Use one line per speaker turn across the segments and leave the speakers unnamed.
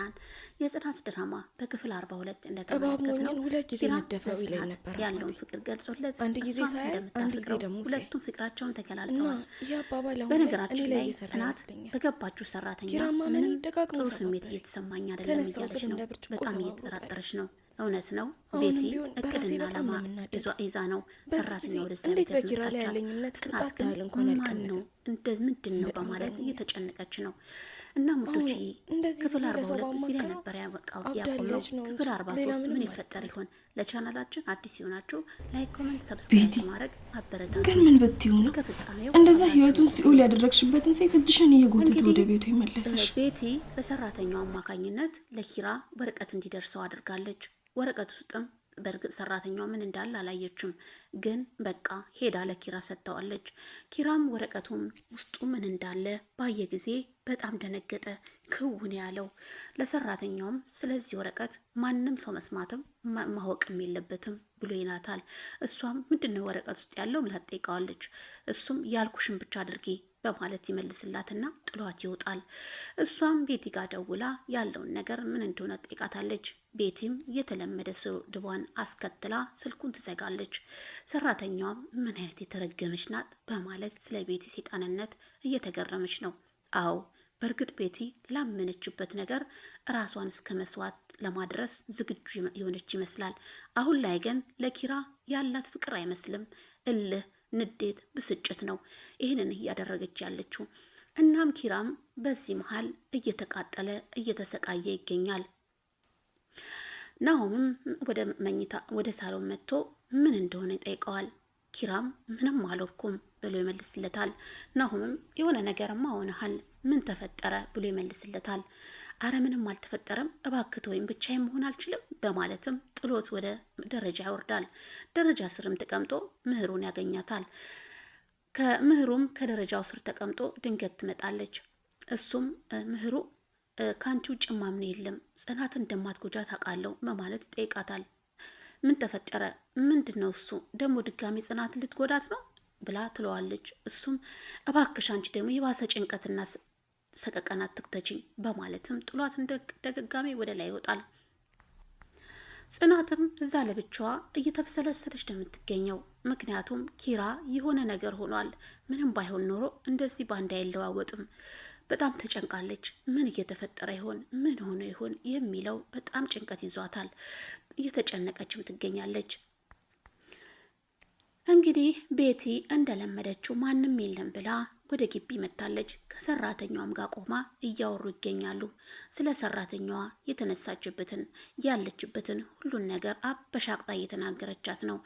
መጣን። የጽናት ድራማ በክፍል 42 እንደተመለከትነው ኪራ ለጽናት ያለውን ፍቅር ገልጾለት እሷ እንደምታፈቅረው ሁለቱም ፍቅራቸውን ተገላልጸዋል። በነገራችን ላይ ጽናት በገባችሁ ሰራተኛ ምንም ጥሩ ስሜት እየተሰማኝ አይደለም እያለች ነው። በጣም እየተጠራጠረች ነው። እውነት ነው ቤቲ እቅድና ዓላማ ይዛ ነው ሰራተኛ ወደዛ ቤት ያስመጣቻት። ጽናት ግን ማን ነው ምንድን ነው በማለት እየተጨነቀች ነው። እና ሙዶች ክፍል 42 እዚህ ላይ ነበር ያቆመው። ክፍል 43 ምን ይፈጠር ይሆን? ለቻናላችን አዲስ ይሆናችሁ ላይክ፣ ኮሜንት፣ ሰብስክራይብ ማድረግ አበረታቱ።
ግን ምን ብትዩ ነው
እስከ ፍጻሜው
እንደዛ ህይወቱን ሲኦል ያደረግሽበትን ሴት እጅሽን እየጎተተ ወደ ቤቱ ይመለሰሽ?
ቤቲ በሰራተኛው አማካኝነት ለኪራ ወረቀት እንዲደርሰው አድርጋለች። ወረቀት ውስጥም በእርግጥ ሰራተኛዋ ምን እንዳለ አላየችም፣ ግን በቃ ሄዳ ለኪራ ሰጥተዋለች። ኪራም ወረቀቱም ውስጡ ምን እንዳለ ባየ ጊዜ በጣም ደነገጠ፣ ክውን ያለው። ለሰራተኛውም ስለዚህ ወረቀት ማንም ሰው መስማትም ማወቅም የለበትም ብሎ ይናታል። እሷም ምንድነው ወረቀት ውስጥ ያለው ብላ ትጠይቀዋለች። እሱም ያልኩሽን ብቻ አድርጊ በማለት ይመልስላትና ጥሏት ይወጣል። እሷም ቤቲ ጋር ደውላ ያለውን ነገር ምን እንደሆነ ጠይቃታለች። ቤቲም የተለመደ ስድቧን አስከትላ ስልኩን ትዘጋለች። ሰራተኛዋም ምን አይነት የተረገመች ናት በማለት ስለ ቤቲ ሰይጣንነት እየተገረመች ነው። አዎ በእርግጥ ቤቲ ላመነችበት ነገር ራሷን እስከ መስዋዕት ለማድረስ ዝግጁ የሆነች ይመስላል። አሁን ላይ ግን ለኪራ ያላት ፍቅር አይመስልም፣ እልህ፣ ንዴት፣ ብስጭት ነው ይህንን እያደረገች ያለችው። እናም ኪራም በዚህ መሃል እየተቃጠለ እየተሰቃየ ይገኛል። ናሆምም ወደ ሳሎን መጥቶ ምን እንደሆነ ይጠይቀዋል። ኪራም ምንም አልሆንኩም ብሎ ይመልስለታል። ናሆምም የሆነ ነገርማ ሆነሃል፣ ምን ተፈጠረ ብሎ ይመልስለታል። አረ ምንም አልተፈጠረም፣ እባክህ ወይም ብቻዬን መሆን አልችልም በማለትም ጥሎት ወደ ደረጃ ይወርዳል። ደረጃ ስርም ተቀምጦ ምህሩን ያገኛታል። ከምህሩም ከደረጃው ስር ተቀምጦ ድንገት ትመጣለች። እሱም ምህሩ ከአንቺ ውጭ ማምን የለም፣ ጽናትን እንደማትጎጃት አውቃለሁ በማለት ይጠይቃታል። ምን ተፈጠረ? ምንድነው እሱ ደግሞ ድጋሚ ጽናትን ልትጎዳት ነው ብላ ትለዋለች። እሱም እባክሽ አንቺ ደግሞ የባሰ ጭንቀትና ሰቀቀናት ትክተችኝ በማለትም ጥሏት እንደደጋጋሚ ወደ ላይ ይወጣል። ጽናትም እዛ ለብቻዋ እየተብሰለሰለች ነው የምትገኘው። ምክንያቱም ኪራ የሆነ ነገር ሆኗል። ምንም ባይሆን ኖሮ እንደዚህ ባንድ አይለዋወጥም። በጣም ተጨንቃለች። ምን እየተፈጠረ ይሆን? ምን ሆኖ ይሆን የሚለው በጣም ጭንቀት ይዟታል። እየተጨነቀችም ትገኛለች። እንግዲህ ቤቲ እንደለመደችው ማንም የለም ብላ ወደ ግቢ መታለች። ከሰራተኛዋም ጋር ቆማ እያወሩ ይገኛሉ። ስለ ሰራተኛዋ የተነሳችበትን ያለችበትን ሁሉን ነገር አበሻቅጣ እየተናገረቻት ነው።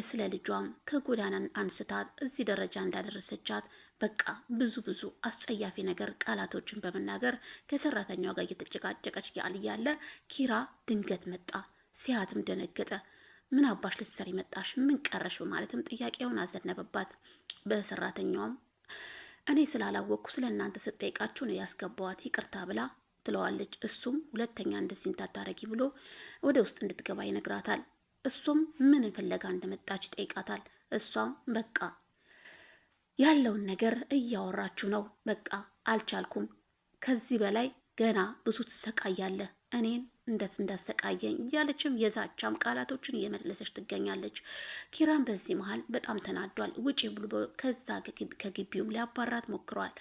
ስለ ልጇም ከጎዳና አንስታት እዚህ ደረጃ እንዳደረሰቻት በቃ ብዙ አስጸያፊ ነገር ቃላቶችን በመናገር ከሰራተኛዋ ጋር እየተጨቃጨቀች ያለ ኪራ ድንገት መጣ። ሲያትም ደነገጠ። ምን አባሽ ልትሰሪ መጣሽ? ምን ቀረሽ? በማለትም ጥያቄውን አዘነበባት። በሰራተኛዋም እኔ ስላላወቅኩ ስለ እናንተ ስጠይቃችሁ ነው ያስገባዋት፣ ይቅርታ ብላ ትለዋለች። እሱም ሁለተኛ እንደዚህ እንዳታረጊ ብሎ ወደ ውስጥ እንድትገባ ይነግራታል። እሱም ምን ፍለጋ እንደመጣች ይጠይቃታል። እሷም በቃ ያለውን ነገር እያወራችሁ ነው፣ በቃ አልቻልኩም፣ ከዚህ በላይ ገና ብዙ ትሰቃያለህ፣ እኔን እንዳሰቃየኝ እያለችም የዛቻም ቃላቶችን እየመለሰች ትገኛለች። ኪራን በዚህ መሃል በጣም ተናዷል። ውጪ ብሎ ከዛ ከግቢውም ሊያባራት ሞክሯል።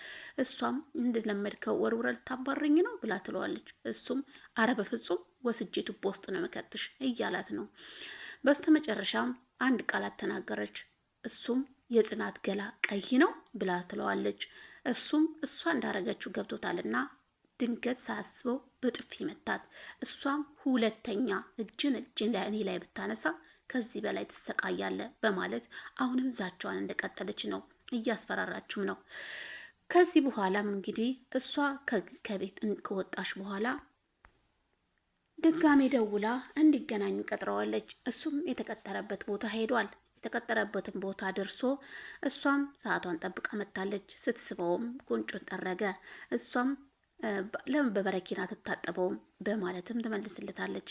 እሷም እንደለመድከው ወርውረ ልታባረኝ ነው ብላ ትለዋለች። እሱም አረ በፍጹም ወስጄ ቱቦ ውስጥ ነው መከትሽ እያላት ነው። በስተመጨረሻም አንድ ቃላት ተናገረች። እሱም የጽናት ገላ ቀይ ነው ብላ ትለዋለች። እሱም እሷ እንዳረገችው ገብቶታልና ድንገት ሳያስበው በጥፊ መታት። እሷም ሁለተኛ እጅን እኔ ላይ ብታነሳ ከዚህ በላይ ትሰቃያለ በማለት አሁንም ዛቻዋን እንደቀጠለች ነው። እያስፈራራችም ነው። ከዚህ በኋላም እንግዲህ እሷ ከቤት ከወጣች በኋላ ድጋሜ ደውላ እንዲገናኙ ቀጥረዋለች። እሱም የተቀጠረበት ቦታ ሄዷል። የተቀጠረበትን ቦታ ደርሶ እሷም ሰዓቷን ጠብቃ መታለች። ስትስበውም ጉንጩን ጠረገ። እሷም ለምን በበረኪና ትታጠበውም በማለትም ትመልስለታለች።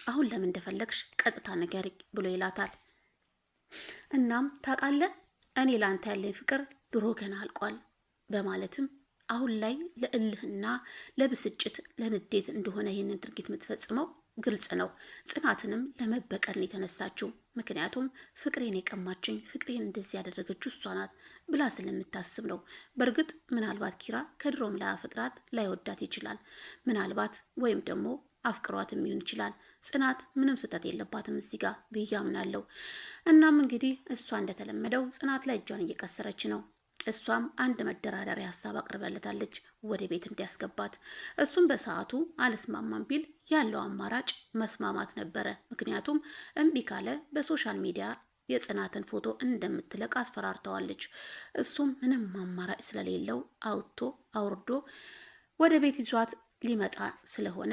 አሁን ለምን እንደፈለግሽ ቀጥታ ነገር ብሎ ይላታል። እናም ታውቃለህ እኔ ላንተ ያለኝ ፍቅር ድሮ ገና አልቋል በማለትም አሁን ላይ ለእልህና ለብስጭት ለንዴት እንደሆነ ይህንን ድርጊት የምትፈጽመው ግልጽ ነው። ጽናትንም ለመበቀል ነው የተነሳችው። ምክንያቱም ፍቅሬን የቀማችኝ ፍቅሬን እንደዚህ ያደረገችው እሷ ናት ብላ ስለምታስብ ነው። በእርግጥ ምናልባት ኪራ ከድሮም ላያፈቅራት ላይወዳት ይችላል። ምናልባት ወይም ደግሞ አፍቅሯትም ሊሆን ይችላል። ጽናት ምንም ስህተት የለባትም እዚህ ጋር ብዬ አምናለሁ። እናም እንግዲህ እሷ እንደተለመደው ጽናት ላይ እጇን እየቀሰረች ነው። እሷም አንድ መደራደሪያ ሀሳብ አቅርበለታለች ወደ ቤት እንዲያስገባት። እሱም በሰዓቱ አልስማማም ቢል ያለው አማራጭ መስማማት ነበረ። ምክንያቱም እምቢ ካለ በሶሻል ሚዲያ የጽናትን ፎቶ እንደምትለቅ አስፈራርተዋለች። እሱም ምንም አማራጭ ስለሌለው አውጥቶ አውርዶ ወደ ቤት ይዟት ሊመጣ ስለሆነ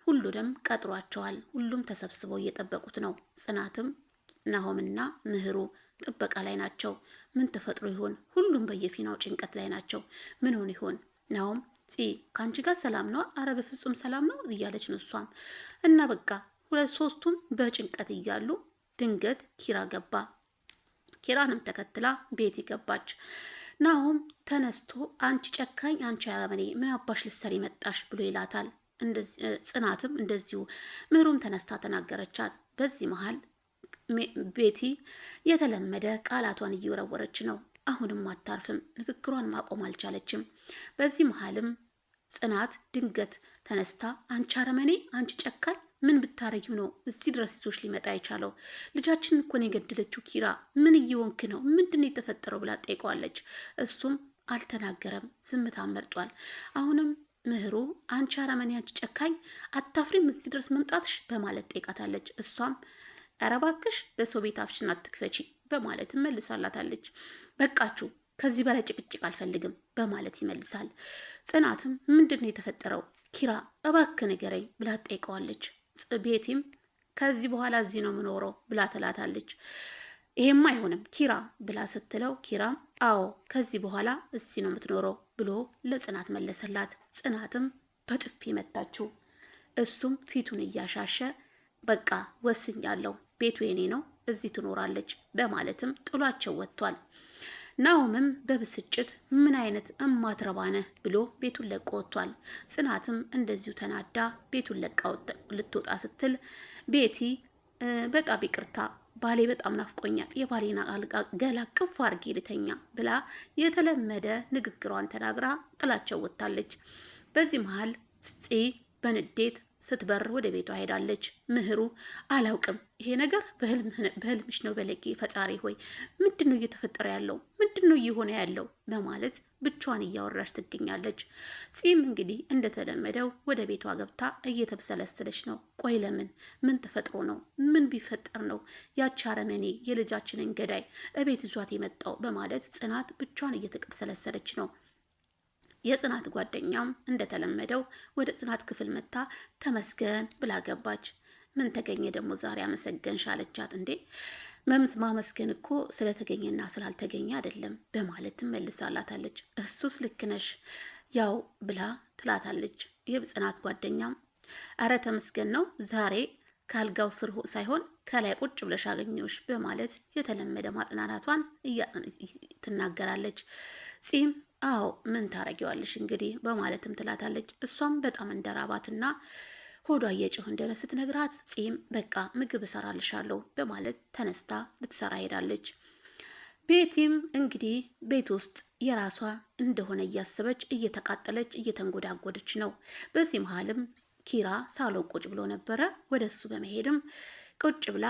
ሁሉንም ቀጥሯቸዋል። ሁሉም ተሰብስበው እየጠበቁት ነው። ጽናትም ናሆምና ምህሩ ጥበቃ ላይ ናቸው። ምን ተፈጥሮ ይሆን? ሁሉም በየፊናው ጭንቀት ላይ ናቸው። ምን ሆን ይሆን? ናሆም ከአንቺ ጋር ሰላም ነው? አረ በፍጹም ሰላም ነው እያለች ነው እሷም። እና በቃ ሁለት ሶስቱም በጭንቀት እያሉ ድንገት ኪራ ገባ። ኪራንም ተከትላ ቤቲ ገባች። ናሆም ተነስቶ አንቺ ጨካኝ፣ አንቺ አረመኔ ምን አባሽ ልትሰሪ መጣሽ ብሎ ይላታል። ጽናትም እንደዚሁ ምህሩም ተነስታ ተናገረቻት። በዚህ መሀል ቤቲ የተለመደ ቃላቷን እየወረወረች ነው። አሁንም አታርፍም። ንግግሯን ማቆም አልቻለችም። በዚህ መሀልም ጽናት ድንገት ተነስታ አንቺ አረመኔ፣ አንቺ ጨካኝ ምን ብታረጊው ነው እዚህ ድረስ ይዞሽ ሊመጣ የቻለው? ልጃችንን እኮ ነው የገደለችው። ኪራ ምን እየወንክ ነው? ምንድን ነው የተፈጠረው ብላ ጠይቀዋለች። እሱም አልተናገረም፣ ዝምታን መርጧል። አሁንም ምህሩ አንቺ አረመኔ፣ አንቺ ጨካኝ አታፍሪም እዚህ ድረስ መምጣትሽ በማለት ጠይቃታለች። እሷም ኧረ እባክሽ በሰው ቤት አፍሽን አትክፈቺ በማለት መልሳላታለች። በቃችሁ ከዚህ በላይ ጭቅጭቅ አልፈልግም በማለት ይመልሳል። ጽናትም ምንድን ነው የተፈጠረው? ኪራ እባክህ ንገረኝ ብላ ጠይቀዋለች። ቤቲም ከዚህ በኋላ እዚህ ነው የምኖረው ብላ ትላታለች። ይሄማ አይሆንም ኪራ ብላ ስትለው ኪራም አዎ ከዚህ በኋላ እዚህ ነው የምትኖረው ብሎ ለጽናት መለሰላት። ጽናትም በጥፊ መታችው። እሱም ፊቱን እያሻሸ በቃ ወስኛለሁ፣ ቤቱ የኔ ነው፣ እዚህ ትኖራለች በማለትም ጥሏቸው ወጥቷል። ናሆምም በብስጭት ምን አይነት እማትረባነህ ብሎ ቤቱን ለቆ ወጥቷል። ጽናትም እንደዚሁ ተናዳ ቤቱን ለቃ ልትወጣ ስትል ቤቲ በጣም ይቅርታ ባሌ በጣም ናፍቆኛል፣ የባሌና ገላ ቅፍ አድርጌ ልተኛ ብላ የተለመደ ንግግሯን ተናግራ ጥላቸው ወጥታለች። በዚህ መሀል በንዴት ስትበር ወደ ቤቷ ሄዳለች። ምህሩ አላውቅም፣ ይሄ ነገር በህልምሽ ነው በለጌ ፈጣሪ ሆይ ምንድን ነው እየተፈጠረ ያለው? ምንድን ነው እየሆነ ያለው? በማለት ብቻዋን እያወራች ትገኛለች። ፂም እንግዲህ እንደተለመደው ወደ ቤቷ ገብታ እየተብሰለሰለች ነው። ቆይ ለምን? ምን ተፈጥሮ ነው? ምን ቢፈጠር ነው ያቺ አረመኔ የልጃችንን ገዳይ እቤት ይዟት የመጣው? በማለት ጽናት ብቻዋን እየተቀብሰለሰለች ነው። የጽናት ጓደኛም እንደተለመደው ወደ ጽናት ክፍል መታ ተመስገን ብላ ገባች። ምን ተገኘ ደግሞ ዛሬ አመሰገንሽ አለቻት። እንዴ ማመስገን እኮ ስለተገኘና ስላልተገኘ አይደለም በማለት ትመልሳላታለች። እሱስ ልክ ነሽ ያው ብላ ትላታለች። የጽናት ጓደኛም አረ ተመስገን ነው ዛሬ ካልጋው ስር ሳይሆን ከላይ ቁጭ ብለሽ አገኘሁሽ በማለት የተለመደ ማጥናናቷን ትናገራለች። ፂም አዎ ምን ታረጊዋለሽ እንግዲህ በማለትም ትላታለች። እሷም በጣም እንደራባትና ሆዷ እየጮህ እንደሆነ ስትነግራት ፂም በቃ ምግብ እሰራልሻለሁ በማለት ተነስታ ልትሰራ ሄዳለች። ቤቲም እንግዲህ ቤት ውስጥ የራሷ እንደሆነ እያሰበች እየተቃጠለች እየተንጎዳጎደች ነው። በዚህ መሀልም ኪራ ሳሎን ቁጭ ብሎ ነበረ። ወደ እሱ በመሄድም ቁጭ ብላ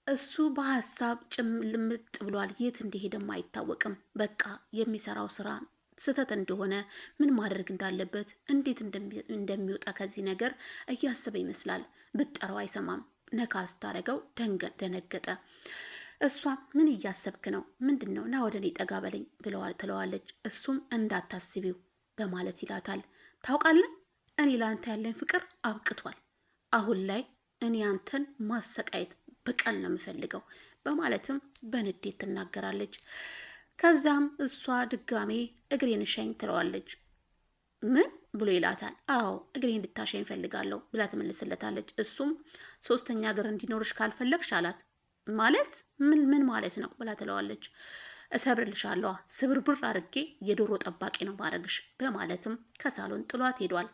እሱ በሀሳብ ጭምልምጥ ብሏል። የት እንደሄደም አይታወቅም። በቃ የሚሰራው ስራ ስህተት እንደሆነ ምን ማድረግ እንዳለበት እንዴት እንደሚወጣ ከዚህ ነገር እያሰበ ይመስላል። ብትጠራው አይሰማም። ነካ ስታደርገው ደነገጠ። እሷ ምን እያሰብክ ነው? ምንድን ነው? ና ወደ እኔ ጠጋ በለኝ ትለዋለች። እሱም እንዳታስቢው በማለት ይላታል። ታውቃለህ እኔ ለአንተ ያለኝ ፍቅር አብቅቷል። አሁን ላይ እኔ አንተን ማሰቃየት በቀል ነው የምፈልገው በማለትም በንዴት ትናገራለች። ከዛም እሷ ድጋሜ እግሬን ሻኝ ትለዋለች። ምን ብሎ ይላታል። አዎ እግሬን እንድታሻኝ ፈልጋለሁ ብላ ትመልስለታለች። እሱም ሶስተኛ እግር እንዲኖርሽ ካልፈለግሽ አላት። ማለት ምን ማለት ነው ብላ ትለዋለች። እሰብርልሻለሁ፣ ስብርብር አርጌ የዶሮ ጠባቂ ነው ማረግሽ በማለትም ከሳሎን ጥሏት ሄዷል።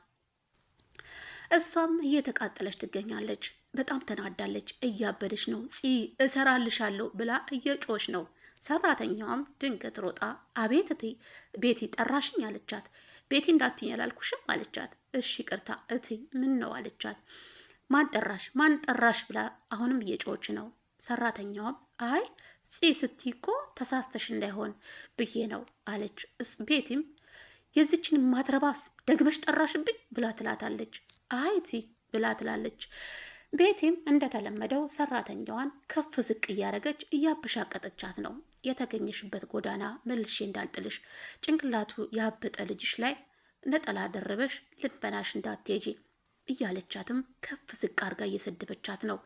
እሷም እየተቃጠለች ትገኛለች። በጣም ተናዳለች። እያበደች ነው። እሰራልሻለሁ ብላ እየጮች ነው። ሰራተኛዋም ድንገት ሮጣ አቤት እቴ ቤቲ ጠራሽኝ አለቻት። ቤቲ እንዳትኝ ያላልኩሽም አለቻት። እሺ ቅርታ እቴ ምን ነው አለቻት። ማን ጠራሽ ብላ አሁንም እየጮች ነው። ሰራተኛዋም አይ ስትይ እኮ ተሳስተሽ እንዳይሆን ብዬ ነው አለች። ቤቲም የዚችን ማትረባስ ደግመሽ ጠራሽብኝ ብላ ትላታለች። አይ እቴ ብላ ትላለች። ቤቲም እንደተለመደው ሰራተኛዋን ከፍ ዝቅ እያደረገች እያበሻቀጠቻት ነው። የተገኘሽበት ጎዳና መልሼ እንዳልጥልሽ፣ ጭንቅላቱ ያበጠ ልጅሽ ላይ ነጠላ ደረበሽ ልበናሽ እንዳትሄጂ እያለቻትም ከፍ ዝቅ አርጋ እየሰደበቻት ነው።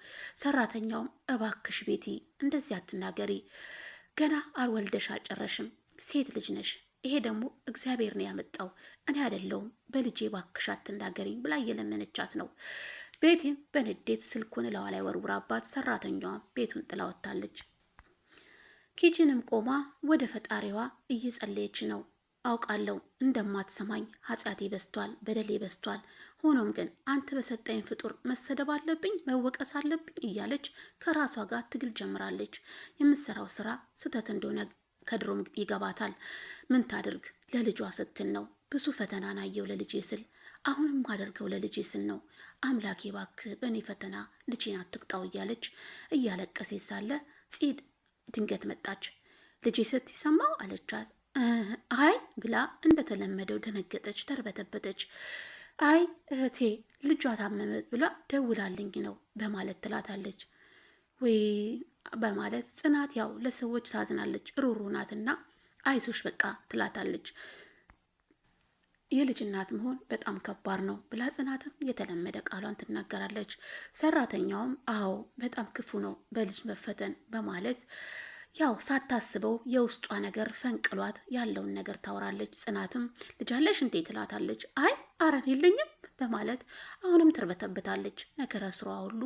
ሰራተኛውም እባክሽ ቤቲ እንደዚህ አትናገሪ፣ ገና አልወልደሽ አልጨረሽም፣ ሴት ልጅ ነሽ፣ ይሄ ደግሞ እግዚአብሔር ነው ያመጣው እኔ አይደለሁም፣ በልጄ እባክሽ አትናገሪ ብላ እየለመነቻት ነው። ቤቲም በንዴት ስልኩን እላዋ ላይ ወርውራባት ሰራተኛዋ ቤቱን ጥላ ወጥታለች። ኪችንም ቆማ ወደ ፈጣሪዋ እየጸለየች ነው። አውቃለሁ እንደማትሰማኝ ኃጢአቴ በስቷል፣ በደሌ በስቷል። ሆኖም ግን አንተ በሰጠኝ ፍጡር መሰደብ አለብኝ፣ መወቀስ አለብኝ እያለች ከራሷ ጋር ትግል ጀምራለች። የምትሰራው ስራ ስህተት እንደሆነ ከድሮም ይገባታል። ምን ታድርግ? ለልጇ ስትል ነው። ብዙ ፈተና ናየው ለልጄ ስል፣ አሁንም ማደርገው ለልጄ ስል ነው። አምላኬ እባክህ በእኔ ፈተና ልጄን አትቅጣው እያለች እያለቀሰች ሳለ ፂድ ድንገት መጣች። ልጄ ስትሰማው አለቻት። አይ ብላ እንደተለመደው ደነገጠች፣ ተርበተበተች። አይ እህቴ ልጇ ታመመ ብላ ደውላልኝ ነው በማለት ትላታለች። ወይ በማለት ጽናት ያው ለሰዎች ታዝናለች፣ ሩሩ ናትና አይዞሽ በቃ ትላታለች። የልጅ እናት መሆን በጣም ከባድ ነው ብላ ጽናትም የተለመደ ቃሏን ትናገራለች። ሰራተኛውም አዎ በጣም ክፉ ነው በልጅ መፈተን በማለት ያው ሳታስበው የውስጧ ነገር ፈንቅሏት ያለውን ነገር ታወራለች። ጽናትም ልጃለሽ እንዴ ትላታለች። አይ አረን የለኝም በማለት አሁንም ትርበተበታለች። ነገረ ስሯ ሁሉ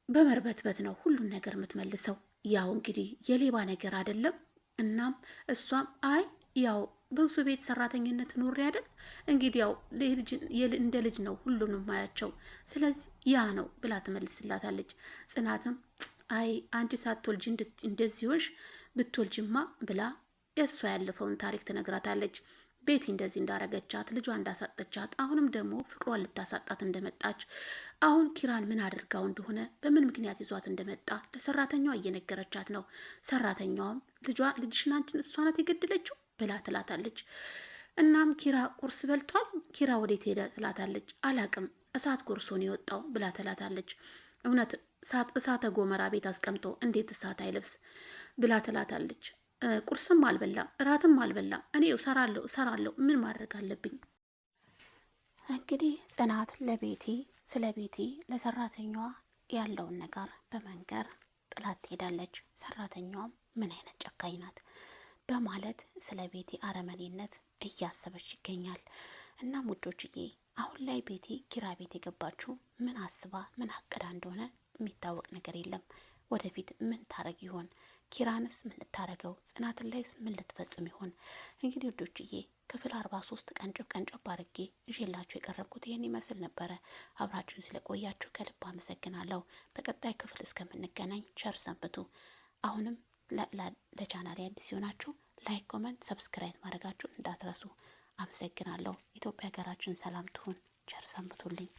በመርበትበት ነው ሁሉን ነገር የምትመልሰው። ያው እንግዲህ የሌባ ነገር አይደለም። እናም እሷም አይ ያው በብዙ ቤት ሰራተኝነት ኖሬ አይደል እንግዲህ ያው እንደ ልጅ ነው ሁሉንም ማያቸው፣ ስለዚህ ያ ነው ብላ ትመልስላታለች። ጽናትም አይ አንቺ ሳትወልጂ እንደዚህ ሆንሽ ብትወልጅማ ብላ የእሷ ያለፈውን ታሪክ ትነግራታለች። ቤቲ እንደዚህ እንዳረገቻት ልጇ እንዳሳጠቻት፣ አሁንም ደግሞ ፍቅሯን ልታሳጣት እንደመጣች፣ አሁን ኪራን ምን አድርጋው እንደሆነ በምን ምክንያት ይዟት እንደመጣ ለሰራተኛዋ እየነገረቻት ነው። ሰራተኛዋም ልጅሽን አንቺን እሷ ናት የገደለችው ብላ ትላታለች። እናም ኪራ ቁርስ በልቷል? ኪራ ወዴት ሄደ ትላታለች። አላቅም እሳት ጎርሶን የወጣው ብላ ትላታለች። እውነት እሳተ ጎመራ ቤት አስቀምጦ እንዴት እሳት አይለብስ ብላ ትላታለች። ቁርስም አልበላም እራትም አልበላም፣ እኔ እሰራለሁ ምን ማድረግ አለብኝ? እንግዲህ ጽናት ስለ ቤቲ ለሰራተኛዋ ያለውን ነገር በመንገር ጥላት ትሄዳለች። ሰራተኛዋም ምን አይነት ጨካኝ ናት በማለት ስለ ቤቲ አረመኔነት እያሰበች ይገኛል። እናም ውዶችዬ አሁን ላይ ቤቲ ኪራ ቤት የገባችው ምን አስባ ምን አቅዳ እንደሆነ የሚታወቅ ነገር የለም። ወደፊት ምን ታረግ ይሆን? ኪራንስ ምን ልታረገው? ጽናትን ላይስ ምን ልትፈጽም ይሆን? እንግዲህ ውዶችዬ ክፍል 43 ቀንጨብ አድርጌ ይዤላችሁ የቀረብኩት ይህን ይመስል ነበረ። አብራችሁን ስለቆያችሁ ከልብ አመሰግናለሁ። በቀጣይ ክፍል እስከምንገናኝ ቸር ሰንብቱ። አሁንም ለቻናሌ አዲስ ሲሆናችሁ ላይክ፣ ኮመንት፣ ሰብስክራይብ ማድረጋችሁን እንዳትረሱ። አመሰግናለሁ። ኢትዮጵያ ሀገራችን ሰላም ትሁን። ቸር ሰንብቱልኝ።